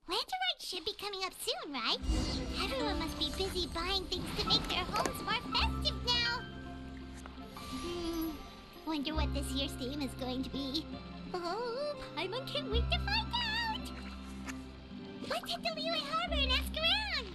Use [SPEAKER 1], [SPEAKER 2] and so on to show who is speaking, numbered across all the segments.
[SPEAKER 1] Lanternite should be coming up soon, right? Everyone must be busy buying things to make their homes more festive now. Wonder what this year's theme is going to be. Oh, Paimon can't wait to find out! Let's hit the Liyue Harbor and ask around!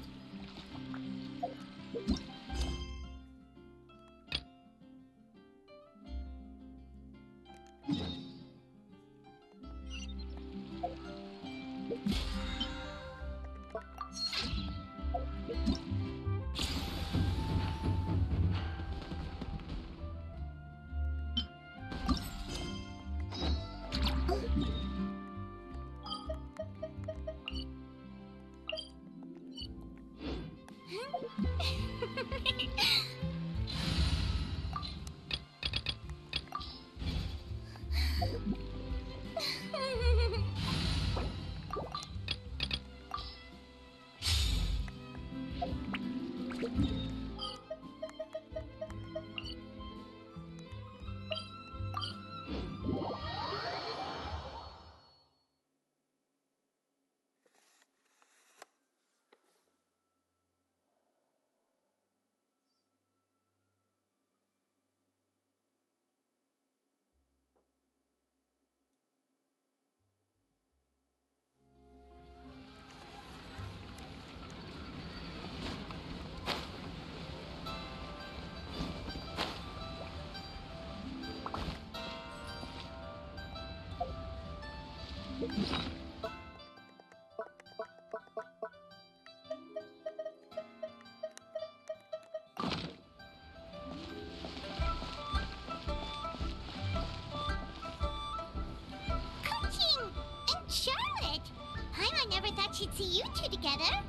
[SPEAKER 1] She'd see you two together.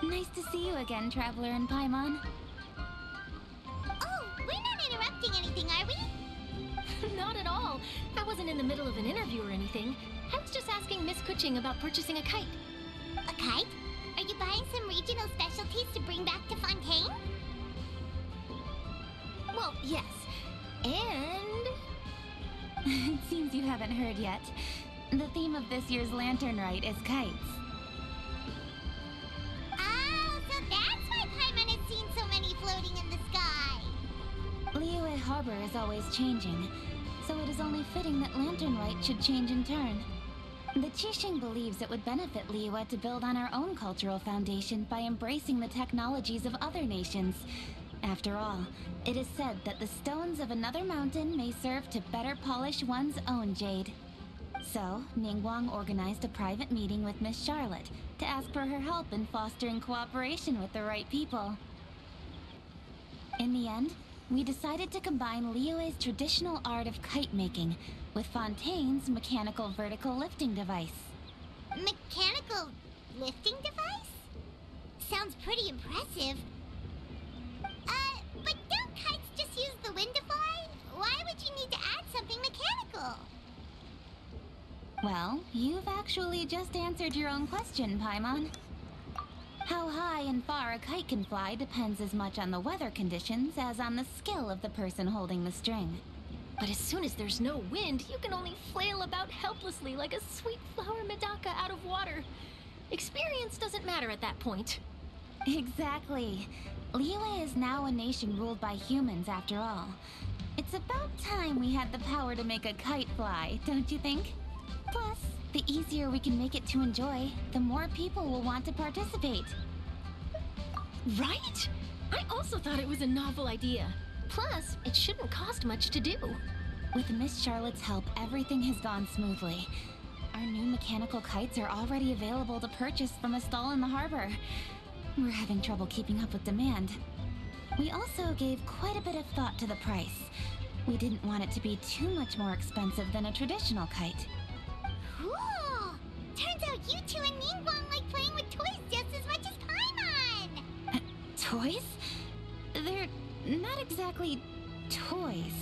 [SPEAKER 2] Nice to see you again, Traveler and Paimon.
[SPEAKER 1] Oh, we're not interrupting anything, are we?
[SPEAKER 3] Not at all. I wasn't in the middle of an interview or anything. I was just asking Miss Kuching about purchasing a kite.
[SPEAKER 1] A kite? Are you buying some regional specialties to bring back to Fontaine?
[SPEAKER 3] Well, yes. And...
[SPEAKER 2] It seems you haven't heard yet. The theme of this year's Lantern Rite is kites.
[SPEAKER 1] Oh, so that's why Paimon has seen so many floating in the sky.
[SPEAKER 2] Liyue Harbor is always changing, so it is only fitting that Lantern Rite should change in turn. The Qixing believes it would benefit Liyue to build on our own cultural foundation by embracing the technologies of other nations. After all, it is said that the stones of another mountain may serve to better polish one's own jade. So, Ningguang organized a private meeting with Miss Charlotte to ask for her help in fostering cooperation with the right people. In the end, we decided to combine Liyue's traditional art of kite making with Fontaine's mechanical vertical lifting device.
[SPEAKER 1] Mechanical lifting device? Sounds pretty impressive. But don't kites just use the wind to fly? Why would you need to add something mechanical?
[SPEAKER 2] Well, you've actually just answered your own question, Paimon. How high and far a kite can fly depends as much on the weather conditions as on the skill of the person holding the string.
[SPEAKER 3] But as soon as there's no wind, you can only flail about helplessly like a sweet flower medaka out of water. Experience doesn't matter at that point.
[SPEAKER 2] Exactly. Liyue is now a nation ruled by humans, after all. It's about time we had the power to make a kite fly, don't you think? Plus, the easier we can make it to enjoy, the more people will want to participate.
[SPEAKER 3] Right? I also thought it was a novel idea. Plus, it shouldn't cost much to do.
[SPEAKER 2] With Miss Charlotte's help, everything has gone smoothly. Our new mechanical kites are already available to purchase from a stall in the harbor. We're having trouble keeping up with demand. We also gave quite a bit of thought to the price. We didn't want it to be too much more expensive than a traditional kite.
[SPEAKER 1] Cool! Turns out you two and Ningguang like playing with toys just as much as Paimon!
[SPEAKER 2] Toys? They're not exactly toys.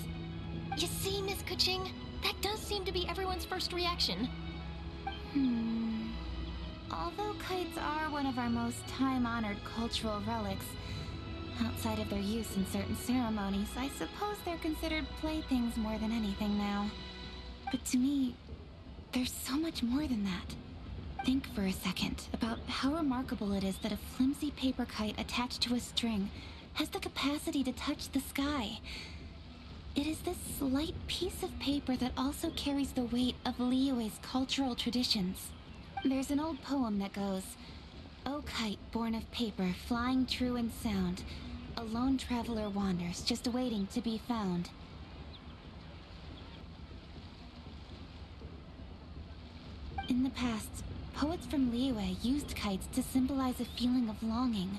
[SPEAKER 3] You see, Miss Kuching? That does seem to be everyone's first reaction.
[SPEAKER 2] Although kites are one of our most time-honored cultural relics, outside of their use in certain ceremonies, I suppose they're considered playthings more than anything now. But to me, there's so much more than that. Think for a second about how remarkable it is that a flimsy paper kite attached to a string has the capacity to touch the sky. It is this light piece of paper that also carries the weight of Liyue's cultural traditions. There's an old poem that goes, "O kite born of paper, flying true in sound, a lone traveler wanders, just waiting to be found." In the past, poets from Liyue used kites to symbolize a feeling of longing,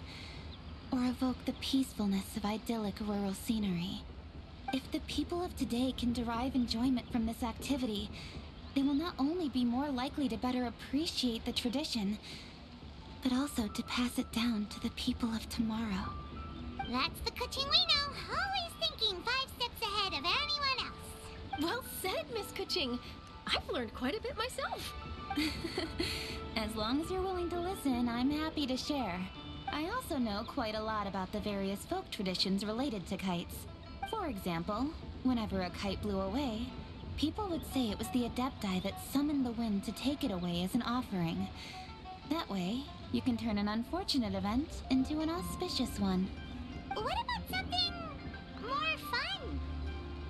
[SPEAKER 2] or evoke the peacefulness of idyllic rural scenery. If the people of today can derive enjoyment from this activity, they will not only be more likely to better appreciate the tradition, but also to pass it down to the people of tomorrow.
[SPEAKER 1] That's the Kuching we know, always thinking 5 steps ahead of anyone else.
[SPEAKER 3] Well said, Miss Kuching. I've learned quite a bit myself.
[SPEAKER 2] As long as you're willing to listen, I'm happy to share. I also know quite a lot about the various folk traditions related to kites. For example, whenever a kite blew away, people would say it was the Adepti that summoned the wind to take it away as an offering. That way, you can turn an unfortunate event into an auspicious one.
[SPEAKER 1] What about something more fun?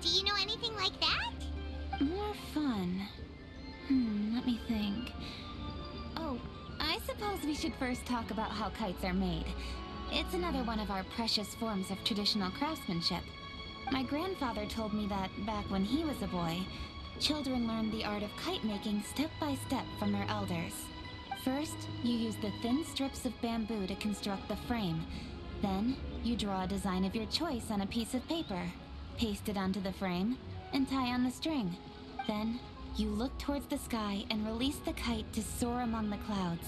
[SPEAKER 1] Do you know anything like that?
[SPEAKER 2] More fun? Let me think. Oh, I suppose we should first talk about how kites are made. It's another one of our precious forms of traditional craftsmanship. My grandfather told me that back when he was a boy, children learned the art of kite making step by step from their elders. First, you use the thin strips of bamboo to construct the frame. Then, you draw a design of your choice on a piece of paper, paste it onto the frame, and tie on the string. Then, you look towards the sky and release the kite to soar among the clouds.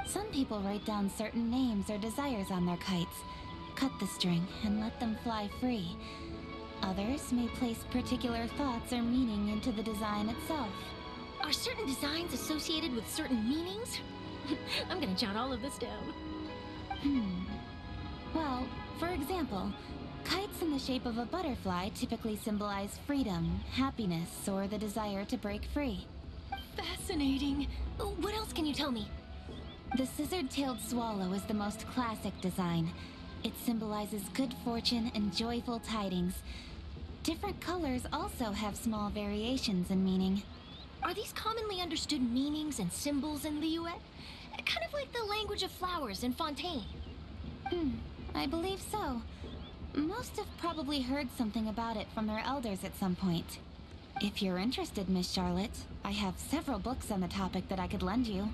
[SPEAKER 2] Some people write down certain names or desires on their kites, cut the string, and let them fly free. Others may place particular thoughts or meaning into the design itself.
[SPEAKER 3] Are certain designs associated with certain meanings? I'm gonna jot all of this down.
[SPEAKER 2] Well, for example, kites in the shape of a butterfly typically symbolize freedom, happiness, or the desire to break free.
[SPEAKER 3] Fascinating. What else can you tell me?
[SPEAKER 2] The scissored-tailed swallow is the most classic design. It symbolizes good fortune and joyful tidings. Different colors also have small variations in meaning.
[SPEAKER 3] Are these commonly understood meanings and symbols in Liyue? Kind of like the language of flowers in Fontaine.
[SPEAKER 2] I believe so. Most have probably heard something about it from their elders at some point. If you're interested, Miss Charlotte, I have several books on the topic that I could lend you.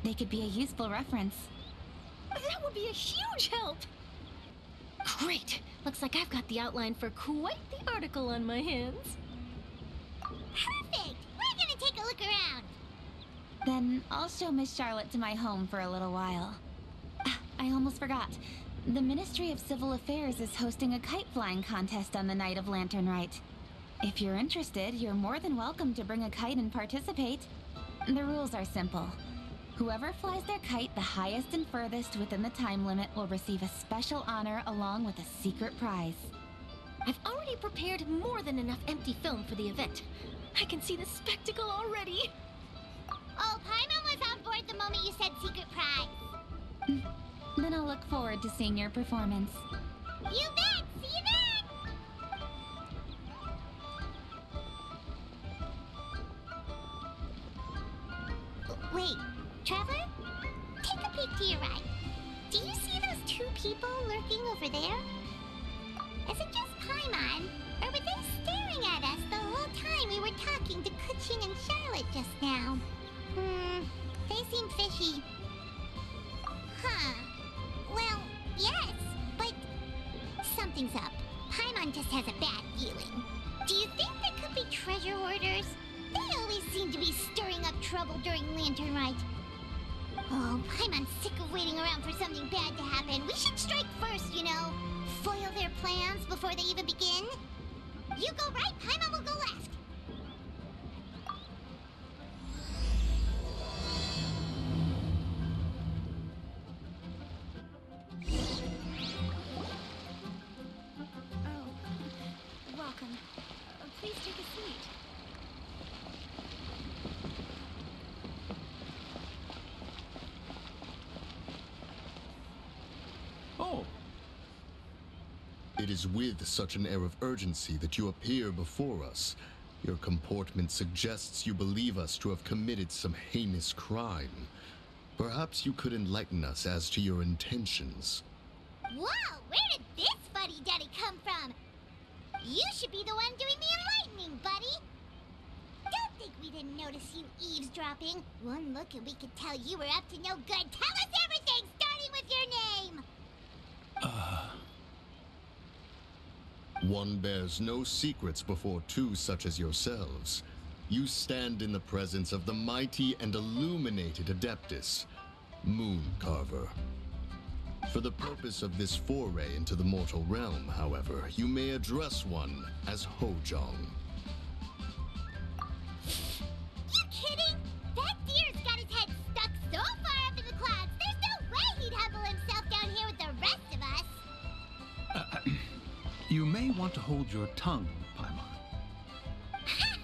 [SPEAKER 2] They could be a useful reference.
[SPEAKER 3] That would be a huge help! Great! Looks like I've got the outline for quite the article on my hands.
[SPEAKER 1] Perfect! We're gonna take a look around.
[SPEAKER 2] Then I'll show Miss Charlotte to my home for a little while. I almost forgot. The Ministry of Civil Affairs is hosting a kite flying contest on the night of Lantern Rite. If you're interested, you're more than welcome to bring a kite and participate. The rules are simple. Whoever flies their kite the highest and furthest within the time limit will receive a special honor along with a secret prize.
[SPEAKER 3] I've already prepared more than enough empty film for the event. I can see the spectacle already.
[SPEAKER 1] Oh, Paimon was on board the moment you said secret prize.
[SPEAKER 2] Then I'll look forward to seeing your performance.
[SPEAKER 1] You bet! See you then! Wait, Traveler? Take a peek to your right. Do you see those 2 people lurking over there? Is it just Paimon, or were they staring at us the whole time we were talking to Kuching and Charlotte just now? They seem fishy. Huh. Well, yes, but something's up. Paimon just has a bad feeling. Do you think there could be treasure hoarders? They always seem to be stirring up trouble during Lantern Rite. Oh, Paimon's sick of waiting around for something bad to happen. We should strike first, you know. Foil their plans before they even begin. You go right, Paimon will go left.
[SPEAKER 2] Welcome. Please take a seat.
[SPEAKER 4] It is with such an air of urgency that you appear before us. Your comportment suggests you believe us to have committed some heinous crime. Perhaps you could enlighten us as to your intentions.
[SPEAKER 1] Whoa, where did this fuddy-duddy come from? You should be the one doing the enlightening, buddy. Don't think we didn't notice you eavesdropping. One look and we could tell you were up to no good. Tell us everything, starting with your name.
[SPEAKER 4] One bears no secrets before two such as yourselves. You stand in the presence of the mighty and illuminated Adeptus, Mooncarver. For the purpose of this foray into the mortal realm, however, you may address one as Hojong.
[SPEAKER 1] You kidding? That deer's got his head stuck so far up in the clouds, there's no way he'd humble himself down here with the rest of us.
[SPEAKER 5] You may want to hold your tongue, Paimon.
[SPEAKER 1] Ha!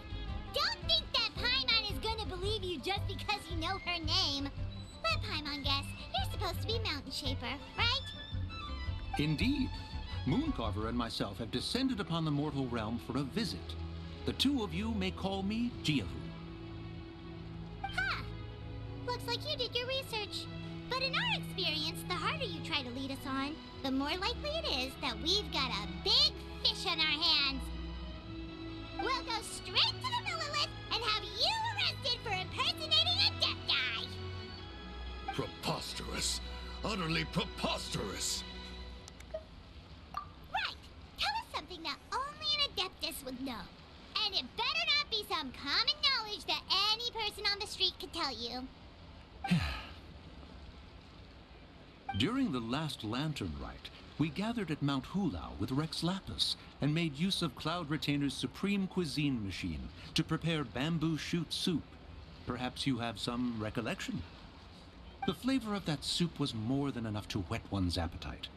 [SPEAKER 1] Don't think that Paimon is gonna believe you just because you know her name. Let Paimon guess. You're supposed to be Mountain Shaper, right?
[SPEAKER 5] Indeed. Mooncarver and myself have descended upon the mortal realm for a visit. The two of you may call me Jiahu.
[SPEAKER 1] Huh. Looks like you did your research. But in our experience, the harder you try to lead us on, the more likely it is that we've got a big fish on our hands. We'll go straight to the Millilith and have you arrested for impersonating a deaf guy.
[SPEAKER 4] Preposterous! Utterly preposterous!
[SPEAKER 1] Right. Tell us something that only an Adeptus would know. And it better not be some common knowledge that any person on the street could tell you.
[SPEAKER 5] During the last Lantern Rite, we gathered at Mount Hulau with Rex Lapis and made use of Cloud Retainer's supreme cuisine machine to prepare bamboo shoot soup. Perhaps you have some recollection? The flavor of that soup was more than enough to whet one's appetite.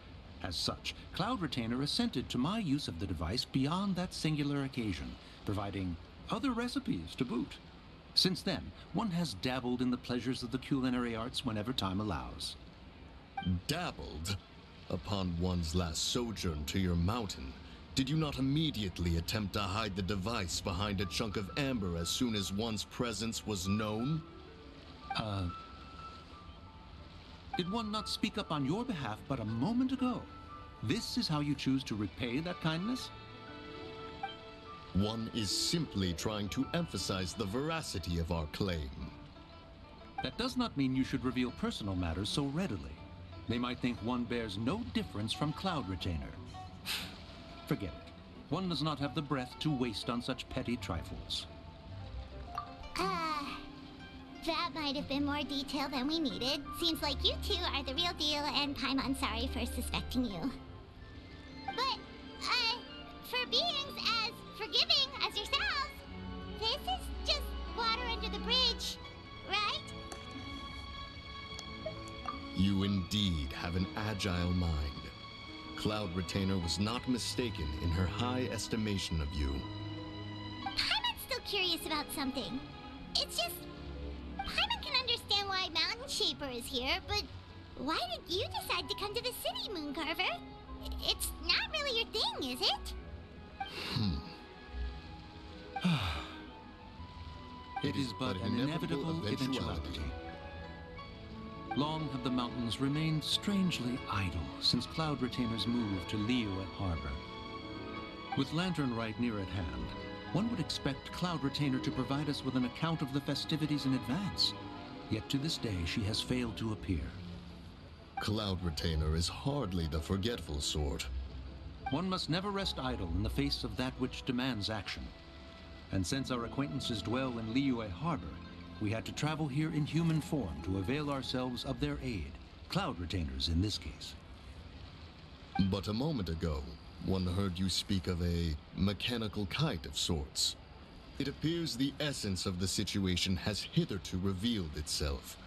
[SPEAKER 5] As such, Cloud Retainer assented to my use of the device beyond that singular occasion, providing other recipes to boot. Since then, one has dabbled in the pleasures of the culinary arts whenever time allows.
[SPEAKER 4] Dabbled? Upon one's last sojourn to your mountain, did you not immediately attempt to hide the device behind a chunk of amber as soon as one's presence was known?
[SPEAKER 5] Did one not speak up on your behalf but a moment ago? This is how you choose to repay that kindness?
[SPEAKER 4] One is simply trying to emphasize the veracity of our claim.
[SPEAKER 5] That does not mean you should reveal personal matters so readily. They might think one bears no difference from Cloud Retainer. Forget it. One does not have the breath to waste on such petty trifles.
[SPEAKER 1] That might have been more detail than we needed. Seems like you two are the real deal, and Paimon's sorry for suspecting you. But, for beings as forgiving as yourselves, this is just water under the bridge, right?
[SPEAKER 4] You indeed have an agile mind. Cloud Retainer was not mistaken in her high estimation of you.
[SPEAKER 1] Paimon's still curious about something. It's just, Paimon can understand why Mountain Shaper is here, but why did you decide to come to the city, Mooncarver? It's not really your thing, is it?
[SPEAKER 5] It is but an inevitable eventuality. Long have the mountains remained strangely idle since Cloud Retainer's move to Liyue Harbor. With Lantern Rite near at hand, one would expect Cloud Retainer to provide us with an account of the festivities in advance. Yet to this day, she has failed to appear.
[SPEAKER 4] Cloud Retainer is hardly the forgetful sort.
[SPEAKER 5] One must never rest idle in the face of that which demands action. And since our acquaintances dwell in Liyue Harbor, we had to travel here in human form to avail ourselves of their aid. Cloud Retainers in this case.
[SPEAKER 4] But a moment ago, one heard you speak of a mechanical kite of sorts. It appears the essence of the situation has hitherto revealed itself.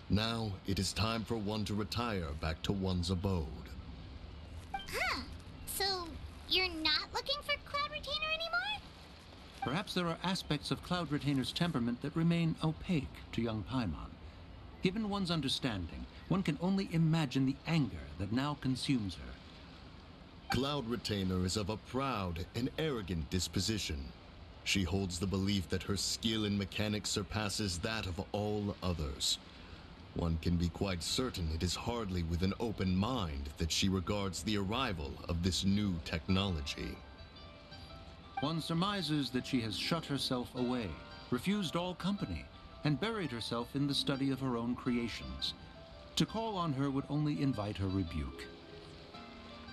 [SPEAKER 4] Now it is time for one to retire back to one's abode.
[SPEAKER 1] Huh. So, you're not looking for Cloud Retainer anymore?
[SPEAKER 5] Perhaps there are aspects of Cloud Retainer's temperament that remain opaque to young Paimon. Given one's understanding, one can only imagine the anger that now consumes her.
[SPEAKER 4] Cloud Retainer is of a proud and arrogant disposition. She holds the belief that her skill in mechanics surpasses that of all others. One can be quite certain it is hardly with an open mind that she regards the arrival of this new technology.
[SPEAKER 5] One surmises that she has shut herself away, refused all company, and buried herself in the study of her own creations. To call on her would only invite her rebuke.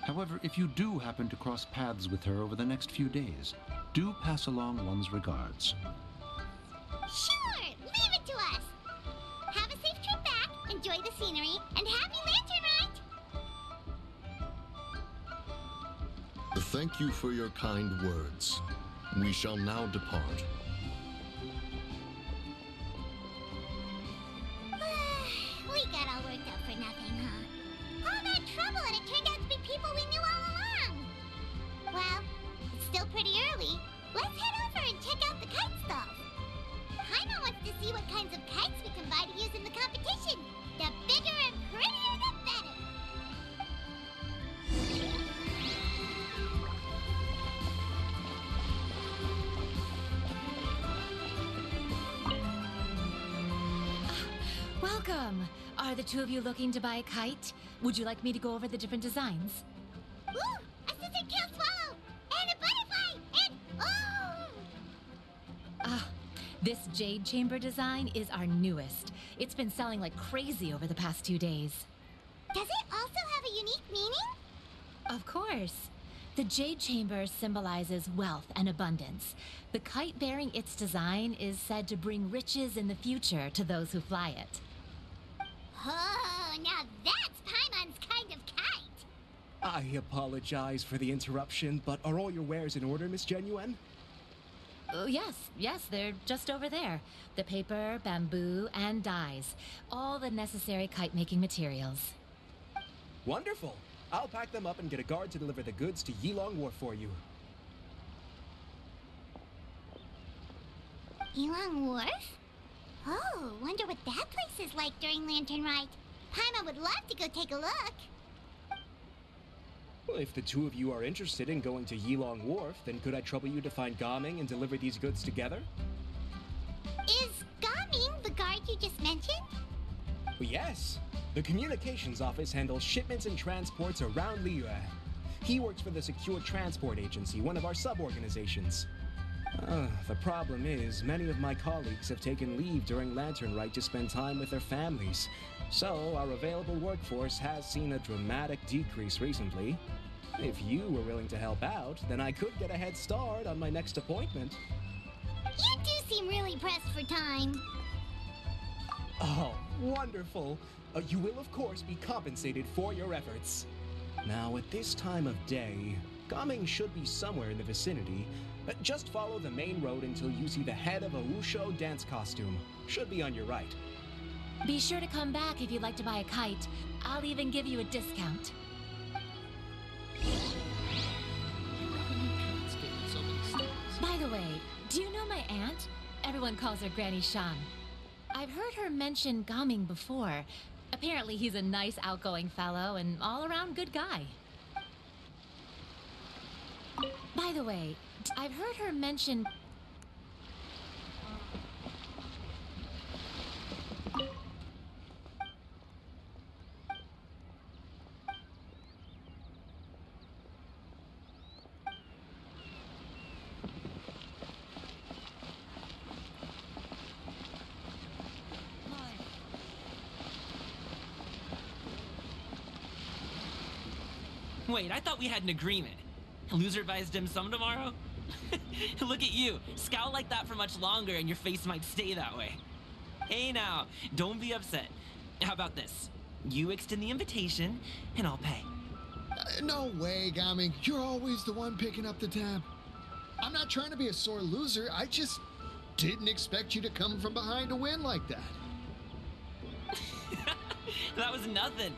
[SPEAKER 5] However, if you do happen to cross paths with her over the next few days, do pass along one's regards.
[SPEAKER 1] Sure, leave it to us. Have a safe trip back, enjoy the scenery, and happy lantern ride!
[SPEAKER 4] Thank you for your kind words. We shall now depart.
[SPEAKER 1] We got all worked up for nothing, huh? All that trouble and it turned out to be people we knew all along. Well, it's still pretty early. Let's head over and check out the kite stall. Paimon wants to see what kinds of kites we can buy to use in the competition. The bigger and prettier, the better.
[SPEAKER 3] Welcome! Are the two of you looking to buy a kite? Would you like me to go over the different designs?
[SPEAKER 1] Ooh, a scissor-tail swallow! And a butterfly! And oh!
[SPEAKER 3] This jade chamber design is our newest. It's been selling like crazy over the past 2 days.
[SPEAKER 1] Does it also have a unique meaning?
[SPEAKER 3] Of course. The jade chamber symbolizes wealth and abundance. The kite bearing its design is said to bring riches in the future to those who fly it.
[SPEAKER 1] Oh, now that's Paimon's kind of kite!
[SPEAKER 6] I apologize for the interruption, but are all your wares in order, Miss Genuine?
[SPEAKER 3] Yes, they're just over there. The paper, bamboo, and dyes. All the necessary kite-making materials.
[SPEAKER 6] Wonderful! I'll pack them up and get a guard to deliver the goods to Yilong Wharf for you.
[SPEAKER 1] Yilong Wharf? Oh, wonder what that place is like during Lantern Rite. Paimon would love to go take a look.
[SPEAKER 6] Well, if the two of you are interested in going to Yilong Wharf, then could I trouble you to find Gaming and deliver these goods together?
[SPEAKER 1] Is Gaming the guard you just mentioned?
[SPEAKER 6] Well, yes. The communications office handles shipments and transports around Liyue. He works for the Secure Transport Agency, one of our sub-organizations. The problem is, many of my colleagues have taken leave during Lantern Rite to spend time with their families. So, our available workforce has seen a dramatic decrease recently. If you were willing to help out, then I could get a head start on my next appointment.
[SPEAKER 1] You do seem really pressed for time.
[SPEAKER 6] Oh, wonderful! You will, of course, be compensated for your efforts. Now, at this time of day, Gaming should be somewhere in the vicinity. Just follow the main road until you see the head of a Wushu dance costume. Should be on your right.
[SPEAKER 3] Be sure to come back if you'd like to buy a kite. I'll even give you a discount. By the way, do you know my aunt? Everyone calls her Granny Shan. I've heard her mention Gaming before. Apparently he's a nice, outgoing fellow and all-around good guy. By the way, I've heard her mention...
[SPEAKER 7] Wait, I thought we had an agreement. Loser buys dim sum tomorrow? Look at you. Scowl like that for much longer and your face might stay that way. Hey now, don't be upset. How about this? You extend the invitation and I'll pay.
[SPEAKER 8] No way, Gaming. You're always the one picking up the tab. I'm not trying to be a sore loser. I just didn't expect you to come from behind to win like that.
[SPEAKER 7] That was nothing.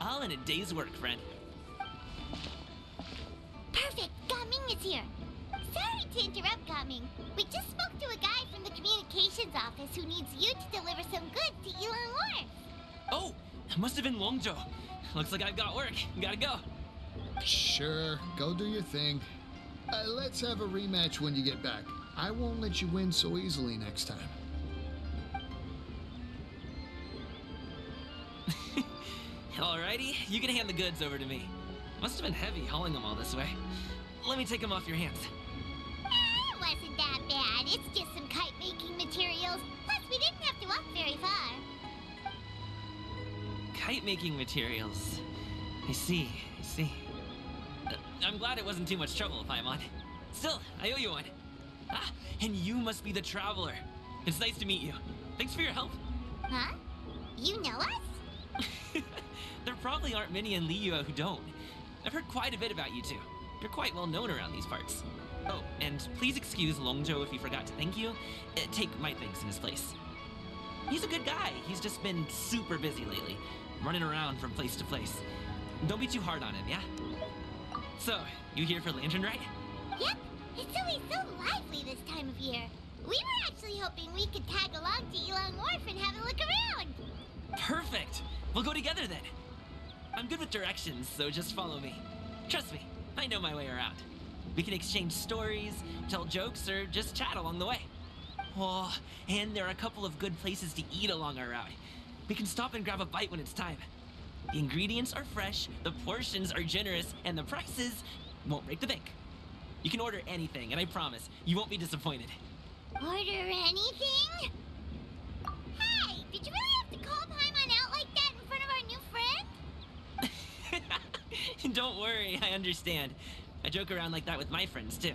[SPEAKER 7] All in a day's work, friend.
[SPEAKER 1] Perfect, Gaming is here. Sorry to interrupt, Gaming. We just spoke to a guy from the communications office who needs you to deliver some goods to Yilong Wharf.
[SPEAKER 7] Oh, that must have been Longzhou. Looks like I've got work. Gotta go.
[SPEAKER 8] Sure, go do your thing. Let's have a rematch when you get back. I won't let you win so easily next time.
[SPEAKER 7] Alrighty, you can hand the goods over to me. Must have been heavy hauling them all this way. Let me take them off your hands.
[SPEAKER 1] It wasn't that bad. It's just some kite-making materials. Plus, we didn't have to walk very far.
[SPEAKER 7] Kite-making materials. I see. I'm glad it wasn't too much trouble, Paimon. Still, I owe you one. Ah, and you must be the Traveler. It's nice to meet you. Thanks for your help.
[SPEAKER 1] Huh? You know us?
[SPEAKER 7] There probably aren't many in Liyue who don't. I've heard quite a bit about you two. You're quite well known around these parts. Oh, and please excuse Longzhou if he forgot to thank you. Take my thanks in his place. He's a good guy. He's just been super busy lately, running around from place to place. Don't be too hard on him, yeah? So, you here for Lantern Rite?
[SPEAKER 1] Yep. It's always so lively this time of year. We were actually hoping we could tag along to Elong Wharf and have a look around.
[SPEAKER 7] Perfect. We'll go together then. I'm good with directions, so just follow me. Trust me, I know my way around. We can exchange stories, tell jokes, or just chat along the way. Oh, and there are a couple of good places to eat along our route. We can stop and grab a bite when it's time. The ingredients are fresh, the portions are generous, and the prices won't break the bank. You can order anything, and I promise, you won't be disappointed.
[SPEAKER 1] Order anything? Hey, did you really have to call Paimon out like that in front of our new friend?
[SPEAKER 7] Don't worry, I understand. I joke around like that with my friends, too.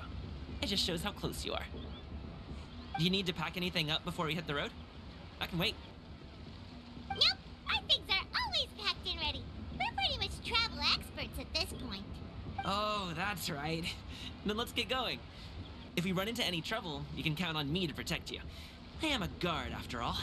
[SPEAKER 7] It just shows how close you are. Do you need to pack anything up before we hit the road? I can wait.
[SPEAKER 1] Nope, our things are always packed and ready. We're pretty much travel experts at this point.
[SPEAKER 7] Oh, that's right. Then let's get going. If we run into any trouble, you can count on me to protect you. I am a guard, after all.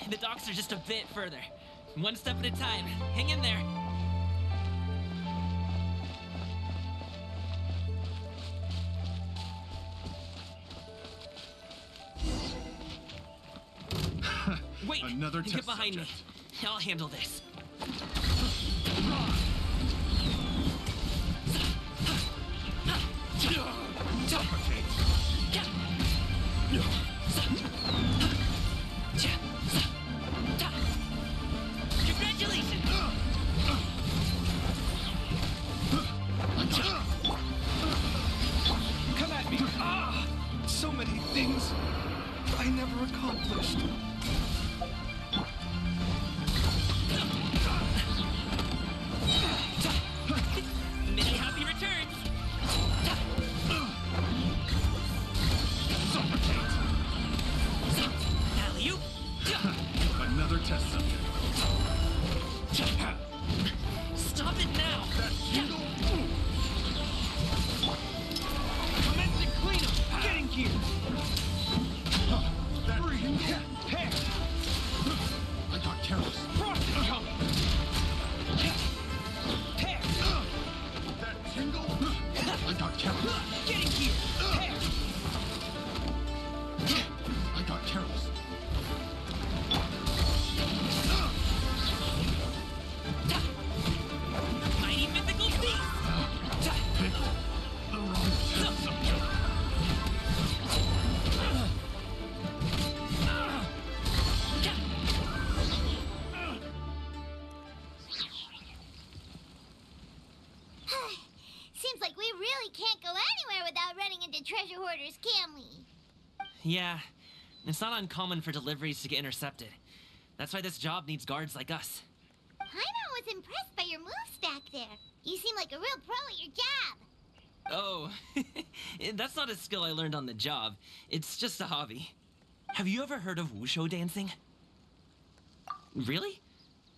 [SPEAKER 7] The docks are just a bit further. One step at a time. Hang in there. Wait!
[SPEAKER 9] Another test
[SPEAKER 7] Get behind
[SPEAKER 9] subject.
[SPEAKER 7] me. I'll handle this. Congratulations!
[SPEAKER 9] Come at me! Ah! So many things I never accomplished.
[SPEAKER 1] without running into treasure hoarders, can we?
[SPEAKER 7] Yeah, it's not uncommon for deliveries to get intercepted. That's why this job needs guards like us.
[SPEAKER 1] Paimon was impressed by your moves back there. You seem like a real pro at your job.
[SPEAKER 7] Oh, that's not a skill I learned on the job. It's just a hobby. Have you ever heard of wushu dancing? Really?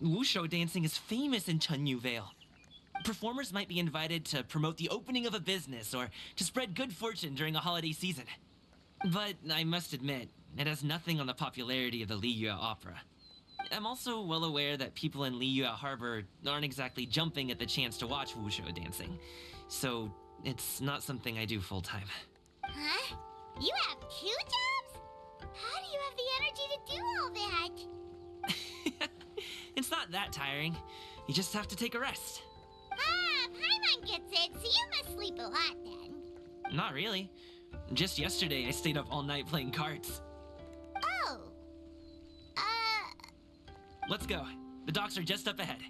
[SPEAKER 7] Wushu dancing is famous in Chunyu Vale. Performers might be invited to promote the opening of a business or to spread good fortune during a holiday season. But I must admit, it has nothing on the popularity of the Liyue Opera. I'm also well aware that people in Liyue Harbor aren't exactly jumping at the chance to watch wushu dancing. So it's not something I do full-time.
[SPEAKER 1] Huh? You have 2 jobs? How do you have the energy to do all that?
[SPEAKER 7] It's not that tiring. You just have to take a rest.
[SPEAKER 1] Ah, Paimon gets it, so you must sleep a lot then.
[SPEAKER 7] Not really. Just yesterday, I stayed up all night playing cards.
[SPEAKER 1] Oh.
[SPEAKER 7] Let's go. The docks are just up ahead.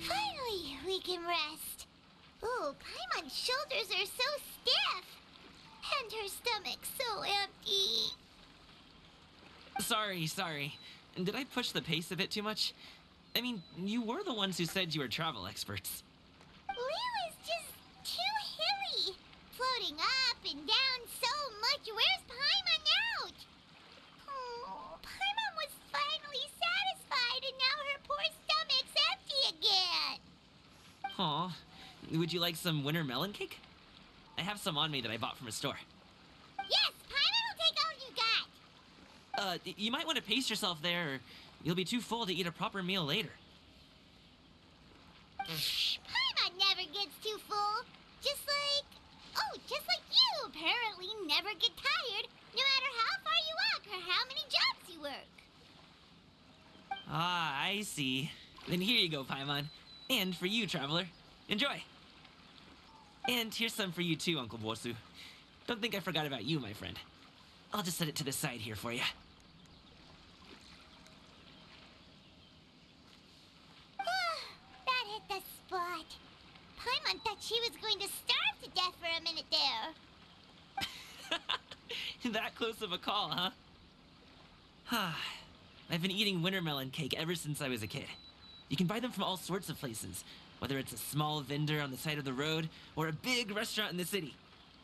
[SPEAKER 1] Finally, we can rest. Ooh, Paimon's shoulders are so stiff. And her stomach so empty.
[SPEAKER 7] Sorry. Did I push the pace a bit too much? I mean, you were the ones who said you were travel experts.
[SPEAKER 1] Liyue is just too hilly. Floating up and down so much. Where's Paimon out? Oh, Paimon was finally satisfied and now her poor stomach's empty again.
[SPEAKER 7] Aw. Would you like some winter melon cake? I have some on me that I bought from a store.
[SPEAKER 1] Yes, Paimon will take all you got.
[SPEAKER 7] You might want to pace yourself there, or you'll be too full to eat a proper meal later.
[SPEAKER 1] Paimon never gets too full. Just like you apparently never get tired, no matter how far you walk or how many jobs you work.
[SPEAKER 7] Ah, I see. Then here you go, Paimon. And for you, traveler. Enjoy. And here's some for you too, Uncle Bosu. Don't think I forgot about you, my friend. I'll just set it to the side here for you.
[SPEAKER 1] That hit the spot. Paimon thought she was going to starve to death for a minute there.
[SPEAKER 7] That close of a call, huh? I've been eating winter melon cake ever since I was a kid. You can buy them from all sorts of places, whether it's a small vendor on the side of the road or a big restaurant in the city.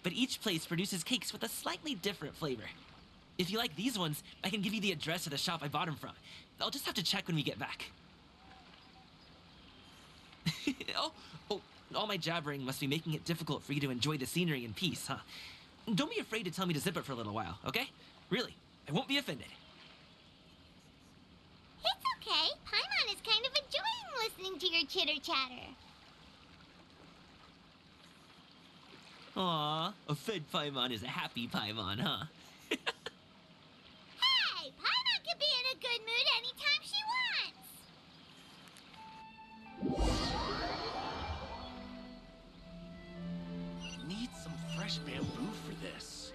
[SPEAKER 7] But each place produces cakes with a slightly different flavor. If you like these ones, I can give you the address of the shop I bought them from. I'll just have to check when we get back. Oh, all my jabbering must be making it difficult for you to enjoy the scenery in peace, huh? Don't be afraid to tell me to zip it for a little while, okay? Really, I won't be offended.
[SPEAKER 1] It's okay. Paimon is kind of enjoying listening to your chitter-chatter.
[SPEAKER 7] Aw, a fed Paimon is a happy Paimon, huh?
[SPEAKER 1] Hey, Paimon can be in a good mood anytime she wants.
[SPEAKER 9] Need some fresh bamboo for this.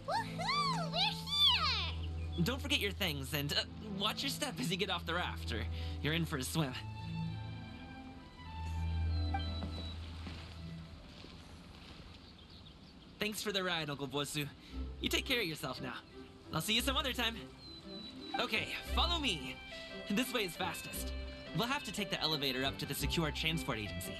[SPEAKER 1] Woohoo! We're here!
[SPEAKER 7] Don't forget your things, and watch your step as you get off the raft, or you're in for a swim. Thanks for the ride, Uncle Bosu. You take care of yourself now. I'll see you some other time. Okay, follow me. This way is fastest. We'll have to take the elevator up to the secure transport agency.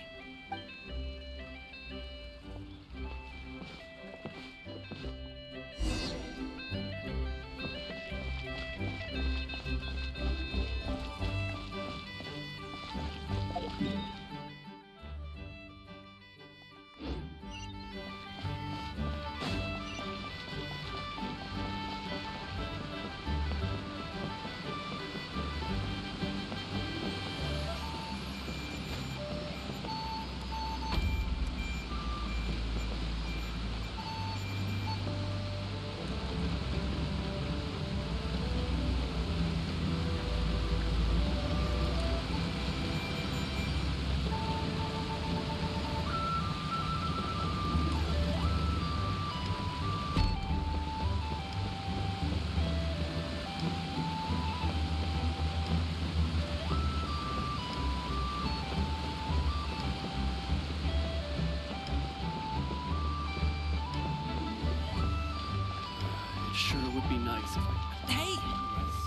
[SPEAKER 9] It'd be nice if I...
[SPEAKER 7] Hey!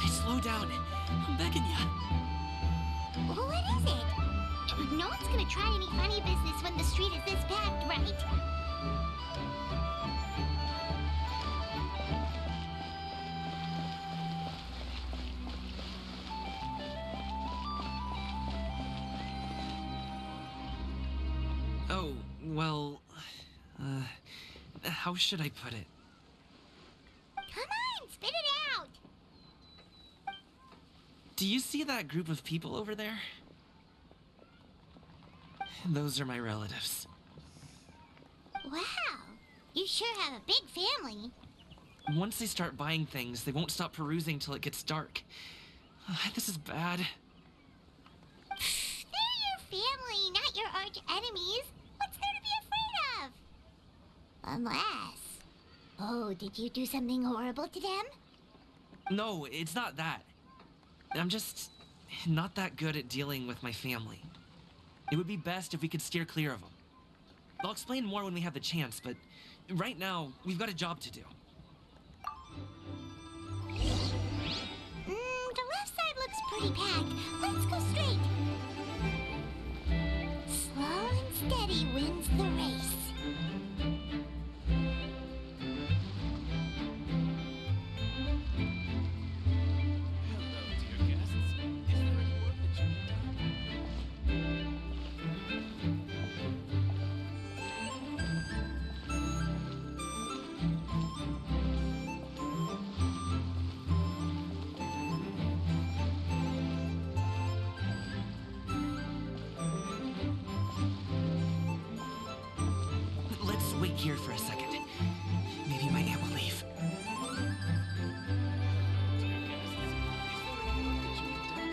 [SPEAKER 7] Hey, slow down. I'm begging ya.
[SPEAKER 1] What is it? No one's gonna try any funny business when the street is this packed, right?
[SPEAKER 7] Oh, well... how should I put it?
[SPEAKER 1] Come on, spit it out!
[SPEAKER 7] Do you see that group of people over there? Those are my relatives.
[SPEAKER 1] Wow, you sure have a big family.
[SPEAKER 7] Once they start buying things, they won't stop perusing till it gets dark. This is bad.
[SPEAKER 1] They're your family, not your arch enemies. What's there to be afraid of? Unless... Oh, did you do something horrible to them?
[SPEAKER 7] No, it's not that. I'm just not that good at dealing with my family. It would be best if we could steer clear of them. I'll explain more when we have the chance, but right now, we've got a job to do.
[SPEAKER 1] The left side looks pretty packed. Let's go straight. Slow and steady wins the race.
[SPEAKER 9] Hello, dear guests. Is there any work that you need done?
[SPEAKER 7] Let's wait here for a second. Maybe my aunt will leave.
[SPEAKER 9] Dear guests, is there any work that you need done?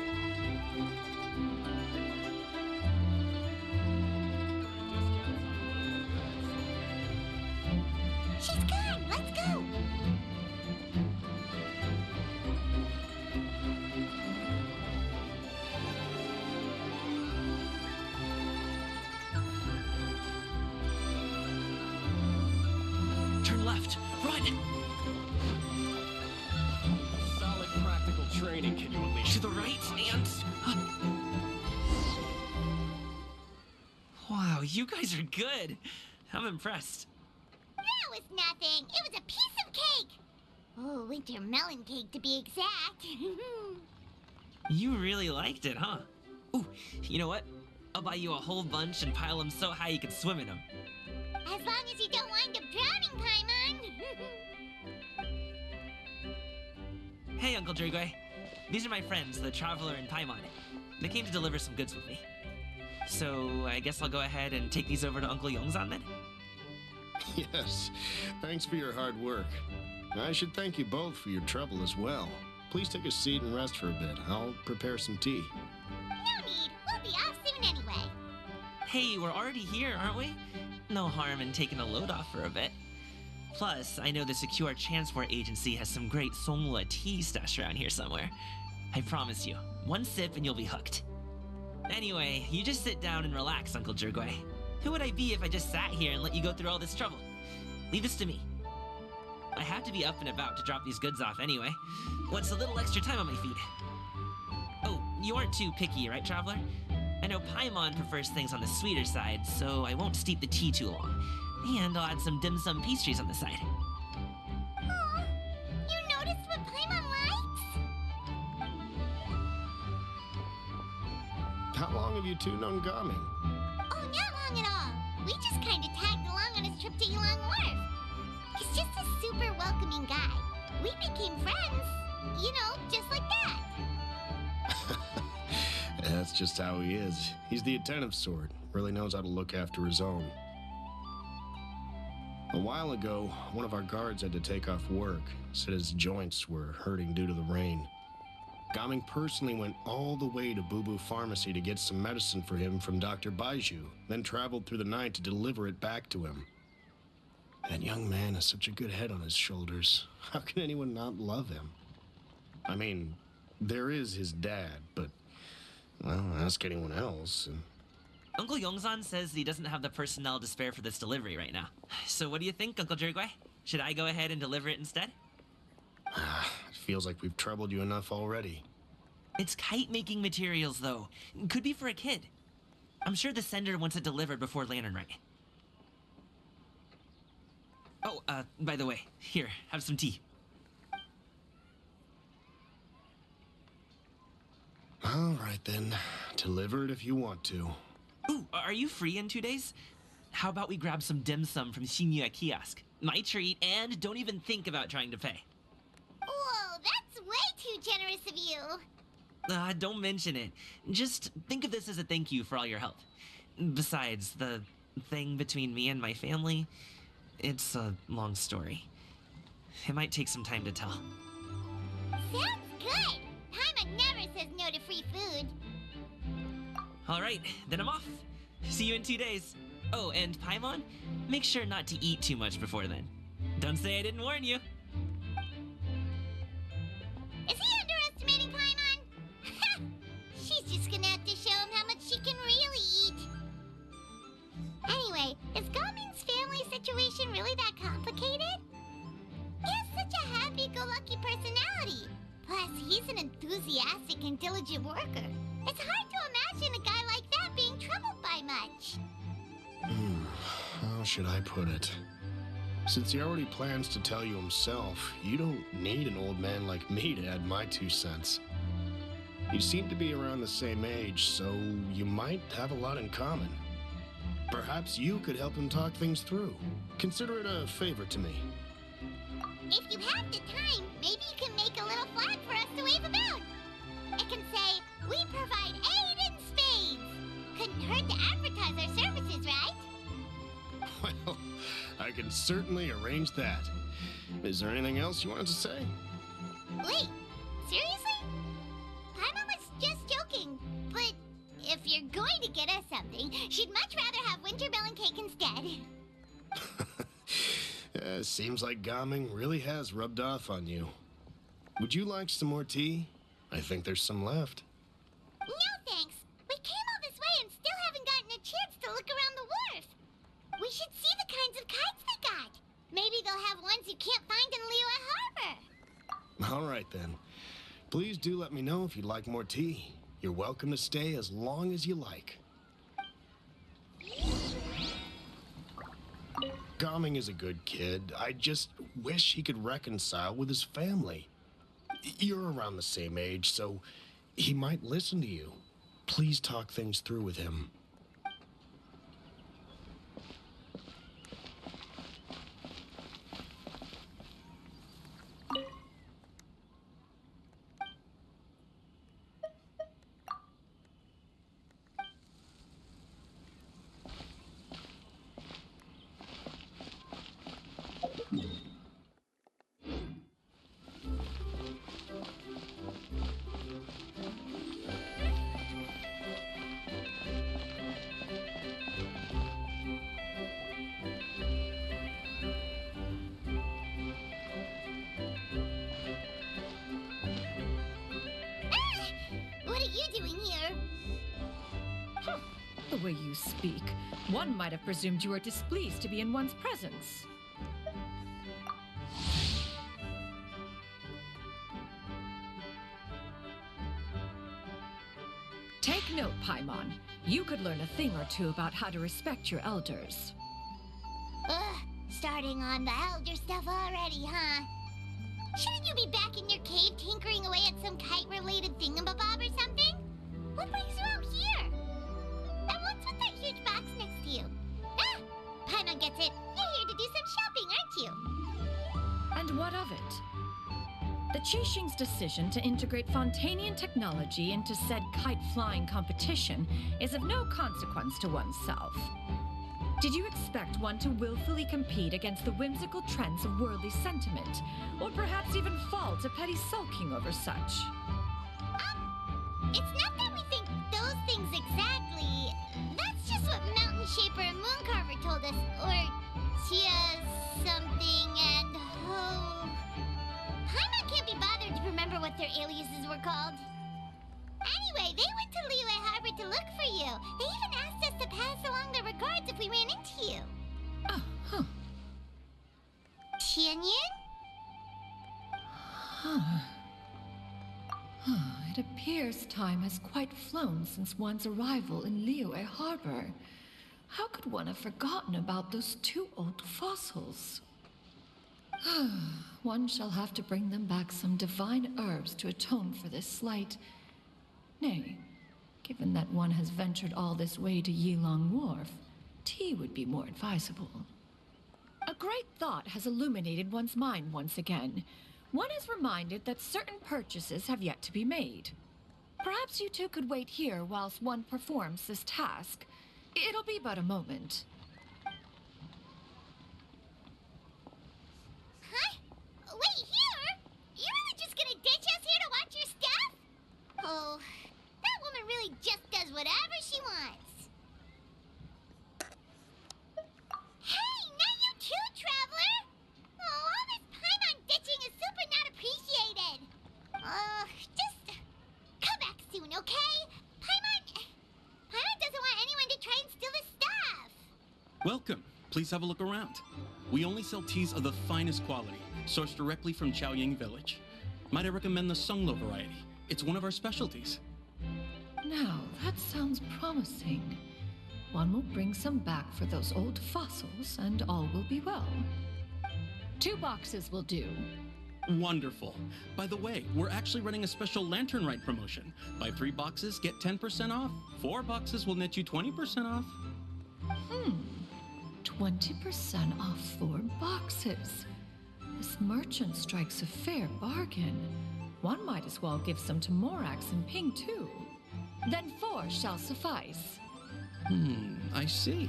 [SPEAKER 1] She's gone. Let's go.
[SPEAKER 7] Turn left. Run!
[SPEAKER 9] Solid practical training, can you at least...
[SPEAKER 7] To the right and... Wow, you guys are good. I'm impressed.
[SPEAKER 1] That was nothing. It was a piece of cake. Oh, winter melon cake to be exact.
[SPEAKER 7] You really liked it, huh? Ooh, you know what? I'll buy you a whole bunch and pile them so high you can swim in them.
[SPEAKER 1] As long as you don't wind up drowning, Paimon.
[SPEAKER 7] Hey, Uncle Drigway. These are my friends, the Traveler and Paimon. They came to deliver some goods with me. So, I guess I'll go ahead and take these over to Uncle Yongzan then?
[SPEAKER 10] Yes, thanks for your hard work. I should thank you both for your trouble as well. Please take a seat and rest for a bit. I'll prepare some tea.
[SPEAKER 1] No need. We'll be off soon anyway.
[SPEAKER 7] Hey, we're already here, aren't we? No harm in taking a load off for a bit. Plus, I know the Secure Transport Agency has some great Songhua tea stashed around here somewhere. I promise you, one sip and you'll be hooked. Anyway, you just sit down and relax, Uncle Jirgway. Who would I be if I just sat here and let you go through all this trouble? Leave this to me. I have to be up and about to drop these goods off anyway. What's a little extra time on my feet? Oh, you aren't too picky, right, Traveler? I know Paimon prefers things on the sweeter side, so I won't steep the tea too long. And I'll add some dim sum pastries on the side.
[SPEAKER 1] Aw, you noticed what Paimon likes?
[SPEAKER 10] How long have you two known Gaming?
[SPEAKER 1] Oh, not long at all. We just kind of tagged along on his trip to Yulong Wharf. He's just a super welcoming guy. We became friends. You know, just like that.
[SPEAKER 10] That's just how he is. He's the attentive sort. Really knows how to look after his own. A while ago, one of our guards had to take off work. Said his joints were hurting due to the rain. Gaming personally went all the way to Boo Boo Pharmacy to get some medicine for him from Dr. Baiju, then traveled through the night to deliver it back to him. That young man has such a good head on his shoulders. How can anyone not love him? I mean, there is his dad, but, well, ask anyone else. And
[SPEAKER 7] Uncle Yongzan says he doesn't have the personnel to spare for this delivery right now. So what do you think, Uncle Jirgway? Should I go ahead and deliver it instead?
[SPEAKER 10] Feels like we've troubled you enough already.
[SPEAKER 7] It's kite-making materials, though. Could be for a kid. I'm sure the sender wants it delivered before Lantern Rite. Oh, by the way, here, have some tea.
[SPEAKER 10] All right then. Deliver it if you want to.
[SPEAKER 7] Ooh, are you free in 2 days? How about we grab some dim sum from Shinya Kiosk? My treat, and don't even think about trying to pay.
[SPEAKER 1] Whoa, that's way too generous of you.
[SPEAKER 7] Don't mention it. Just think of this as a thank you for all your help. Besides, the thing between me and my family, it's a long story. It might take some time to tell.
[SPEAKER 1] Sounds good. Paimon never says no to free food.
[SPEAKER 7] All right, then I'm off. See you in 2 days. Oh, and Paimon, make sure not to eat too much before then. Don't say I didn't warn you.
[SPEAKER 1] Is he underestimating Paimon? She's just gonna have to show him how much she can really eat. Anyway, is Gaming's family situation really that complicated? He has such a happy-go-lucky personality. Plus, he's an enthusiastic and diligent worker. It's hard to imagine a guy like that being troubled by much.
[SPEAKER 10] How should I put it? Since he already plans to tell you himself, you don't need an old man like me to add my 2 cents. You seem to be around the same age, so you might have a lot in common. Perhaps you could help him talk things through. Consider it a favor to me.
[SPEAKER 1] If you have the time, maybe you can make a little flag for us to wave about. It can say, "We provide aid in spades." Couldn't hurt to advertise our services, right?
[SPEAKER 10] Well, I can certainly arrange that. Is there anything else you wanted to say?
[SPEAKER 1] Wait, seriously? Paimon was just joking, but if you're going to get us something, she'd much rather have winter melon cake instead.
[SPEAKER 10] Seems like Gaming really has rubbed off on you. Would you like some more tea? I think there's some left.
[SPEAKER 1] No thanks. We came all this way and still haven't gotten a chance to look around the wharf. We should see the kinds of kites they got. Maybe they'll have ones you can't find in Liyue Harbor.
[SPEAKER 10] All right then. Please do let me know if you'd like more tea. You're welcome to stay as long as you like. Gaming is a good kid. I just wish he could reconcile with his family. You're around the same age, so he might listen to you. Please talk things through with him.
[SPEAKER 1] What are you doing here?
[SPEAKER 11] The way you speak, one might have presumed you were displeased to be in one's presence. Take note, Paimon. You could learn a thing or two about how to respect your elders.
[SPEAKER 1] Ugh, starting on the elder stuff already, huh? Shouldn't you be back in your cave tinkering away at some kite-related thingamabob or something? What brings you out here? And what's with that huge box next to you? Ah, Paimon gets it. You're here to do some shopping, aren't you?
[SPEAKER 11] And what of it? The Qixing's decision to integrate Fontanian technology into said kite-flying competition is of no consequence to oneself. Did you expect one to willfully compete against the whimsical trends of worldly sentiment, or perhaps even fall to petty sulking over such?
[SPEAKER 1] It's not that we think those things exactly. That's just what Mountain Shaper and Mooncarver told us, or Tia something and Ho. Paimon can't be bothered to remember what their aliases were called. Anyway, they went to Liyue Harbor to look for you. They even asked us to pass along their regards if we ran into you.
[SPEAKER 11] Oh, huh.
[SPEAKER 1] Tianyin?
[SPEAKER 11] Huh. It appears time has quite flown since one's arrival in Liyue Harbor. How could one have forgotten about those two old fossils? One shall have to bring them back some divine herbs to atone for this slight. Nay, given that one has ventured all this way to Yilong Wharf, tea would be more advisable. A great thought has illuminated one's mind once again. One is reminded that certain purchases have yet to be made. Perhaps you two could wait here whilst one performs this task. It'll be but a moment.
[SPEAKER 1] Huh? Wait, here? You're really just gonna ditch us here to watch your stuff? Oh, that woman really just does whatever she wants. Hey, not you too, Traveler! Oh, all this Paimon ditching is super not appreciated. Just come back soon, okay? Paimon doesn't want anyone to try and steal his stuff.
[SPEAKER 12] Welcome. Please have a look around. We only sell teas of the finest quality, sourced directly from Chaoying Village. Might I recommend the Sunglo variety? It's one of our specialties.
[SPEAKER 11] Now, that sounds promising. One will bring some back for those old fossils, and all will be well. 2 boxes will do.
[SPEAKER 12] Wonderful. By the way, we're actually running a special Lantern Rite promotion. Buy 3 boxes, get 10% off. 4 boxes will net you 20% off.
[SPEAKER 11] 20% off 4 boxes. This merchant strikes a fair bargain. One might as well give some to Morax and Ping, too. Then 4 shall suffice.
[SPEAKER 12] I see.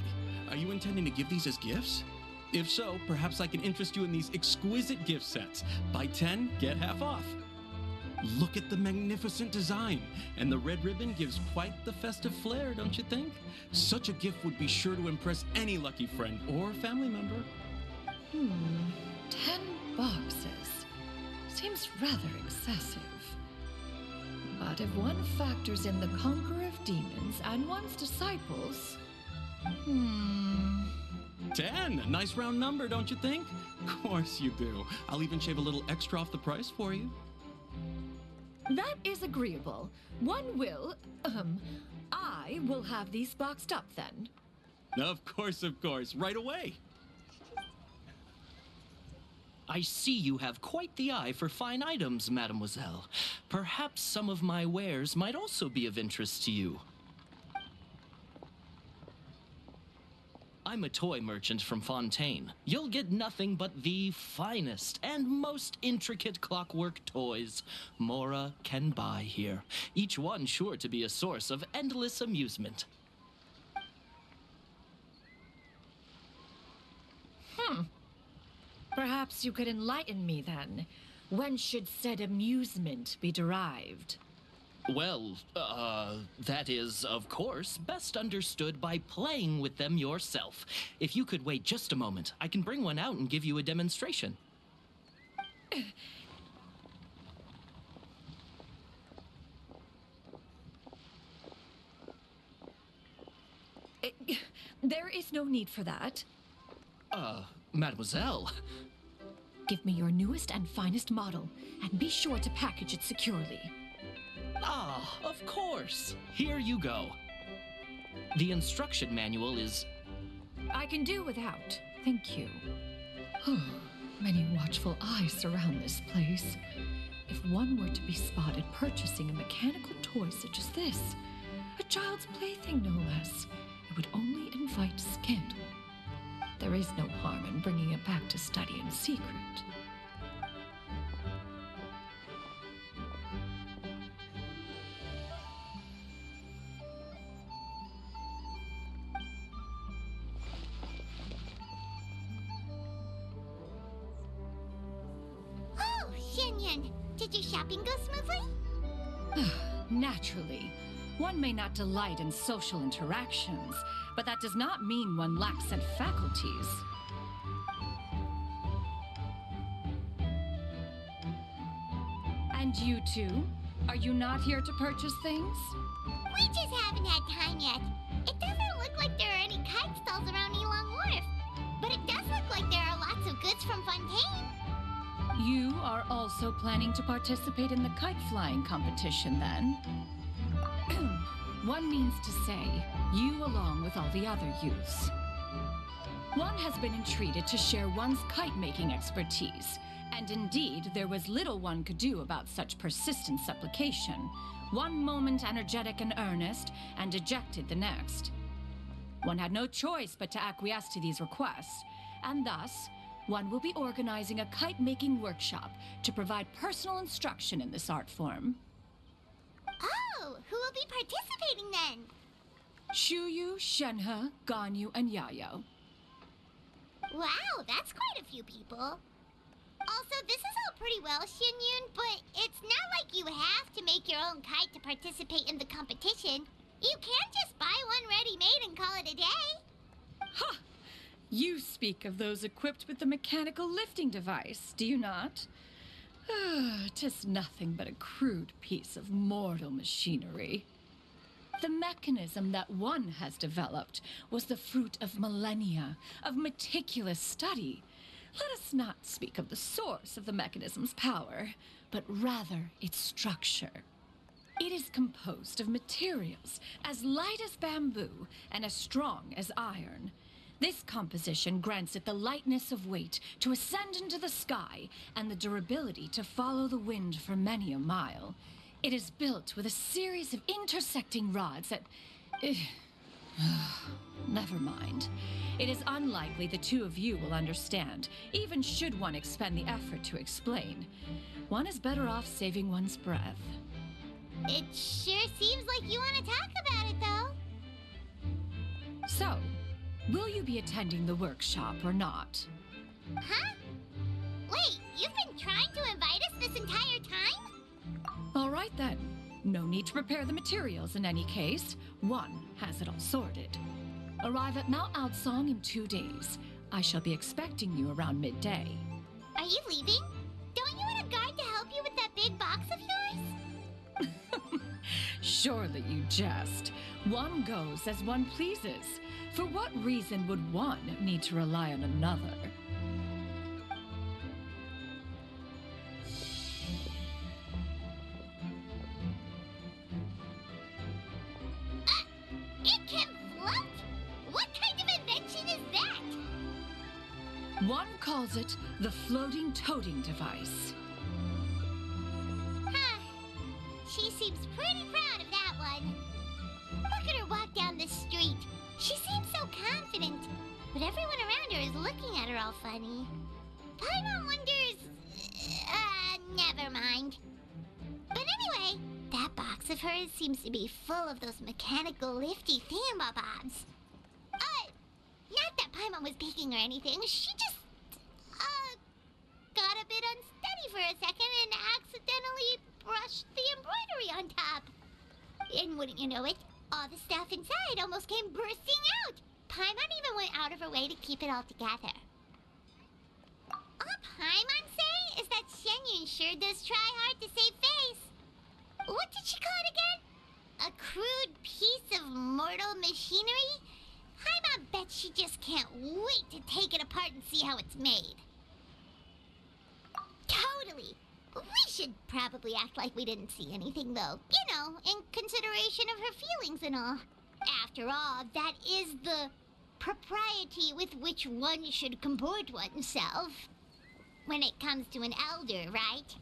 [SPEAKER 12] Are you intending to give these as gifts? If so, perhaps I can interest you in these exquisite gift sets. Buy 10, get half off. Look at the magnificent design, and the red ribbon gives quite the festive flair, don't you think? Such a gift would be sure to impress any lucky friend or family member.
[SPEAKER 11] 10 boxes. Seems rather excessive. But if one factors in the Conqueror of Demons and one's disciples...
[SPEAKER 12] 10! A nice round number, don't you think? Of course you do. I'll even shave a little extra off the price for you.
[SPEAKER 11] That is agreeable. One will, I will have these boxed up then.
[SPEAKER 12] Of course, right away.
[SPEAKER 13] I see you have quite the eye for fine items, mademoiselle. Perhaps some of my wares might also be of interest to you. I'm a toy merchant from Fontaine. You'll get nothing but the finest and most intricate clockwork toys Mora can buy here. Each one sure to be a source of endless amusement.
[SPEAKER 11] Perhaps you could enlighten me then. When should said amusement be derived?
[SPEAKER 13] Well, that is, of course, best understood by playing with them yourself. If you could wait just a moment, I can bring one out and give you a demonstration.
[SPEAKER 11] There is no need for that.
[SPEAKER 13] Mademoiselle.
[SPEAKER 11] Give me your newest and finest model, and be sure to package it securely.
[SPEAKER 13] Ah, of course. Here you go. The instruction manual is...
[SPEAKER 11] I can do without, thank you. Many watchful eyes surround this place. If one were to be spotted purchasing a mechanical toy such as this, a child's plaything no less, it would only invite scandal. There is no harm in bringing it back to study in secret.
[SPEAKER 1] Oh, Shenyan, did your shopping go smoothly?
[SPEAKER 11] Naturally. One may not delight in social interactions, but that does not mean one lacks said faculties. And you two? Are you not here to purchase things?
[SPEAKER 1] We just haven't had time yet. It doesn't look like there are any kite stalls around Yilong Wharf, but it does look like there are lots of goods from Fontaine.
[SPEAKER 11] You are also planning to participate in the kite flying competition, then? One means to say, you along with all the other youths. One has been entreated to share one's kite-making expertise, and indeed, there was little one could do about such persistent supplication. One moment energetic and earnest, and dejected the next. One had no choice but to acquiesce to these requests, and thus, one will be organizing a kite-making workshop to provide personal instruction in this art form.
[SPEAKER 1] Oh, who will be participating then?
[SPEAKER 11] Shuyu, Shenhe, Ganyu, and Yayo.
[SPEAKER 1] Wow, that's quite a few people. Also, this is all pretty well, Xinyun, but it's not like you have to make your own kite to participate in the competition. You can just buy one ready-made and call it a day.
[SPEAKER 11] Ha! You speak of those equipped with the mechanical lifting device, do you not? 'Tis nothing but a crude piece of mortal machinery. The mechanism that one has developed was the fruit of millennia of meticulous study. Let us not speak of the source of the mechanism's power, but rather its structure. It is composed of materials as light as bamboo and as strong as iron. This composition grants it the lightness of weight to ascend into the sky and the durability to follow the wind for many a mile. It is built with a series of intersecting rods that... Never mind. It is unlikely the two of you will understand, even should one expend the effort to explain. One is better off saving one's breath.
[SPEAKER 1] It sure seems like you want to talk about it, though.
[SPEAKER 11] So, will you be attending the workshop or not?
[SPEAKER 1] Huh? Wait, you've been trying to invite us this entire time?
[SPEAKER 11] All right then. No need to prepare the materials in any case. One has it all sorted. Arrive at Mount Outsong in 2 days. I shall be expecting you around midday.
[SPEAKER 1] Are you leaving? Don't you want a guard to help you with that big box of yours?
[SPEAKER 11] Surely you jest. One goes as one pleases. For what reason would one need to rely on another?
[SPEAKER 1] It can float? What kind of invention is that?
[SPEAKER 11] One calls it the floating toting device.
[SPEAKER 1] Huh. She seems pretty proud of that one. Look at her walk down the street. She seems so confident, but everyone around her is looking at her all funny. Paimon wonders... never mind. But anyway, that box of hers seems to be full of those mechanical lifty thingamabobs. Not that Paimon was peeking or anything, she just... got a bit unsteady for a second and accidentally brushed the embroidery on top. And wouldn't you know it, all the stuff inside almost came bursting out. Paimon even went out of her way to keep it all together. All Paimon say is that Xinyun sure does try hard to save face. What did she call it again? A crude piece of mortal machinery? Paimon bet she just can't wait to take it apart and see how it's made. Totally. We should probably act like we didn't see anything, though. You know, in consideration of her feelings and all. After all, that is the propriety with which one should comport oneself. When it comes to an elder, right?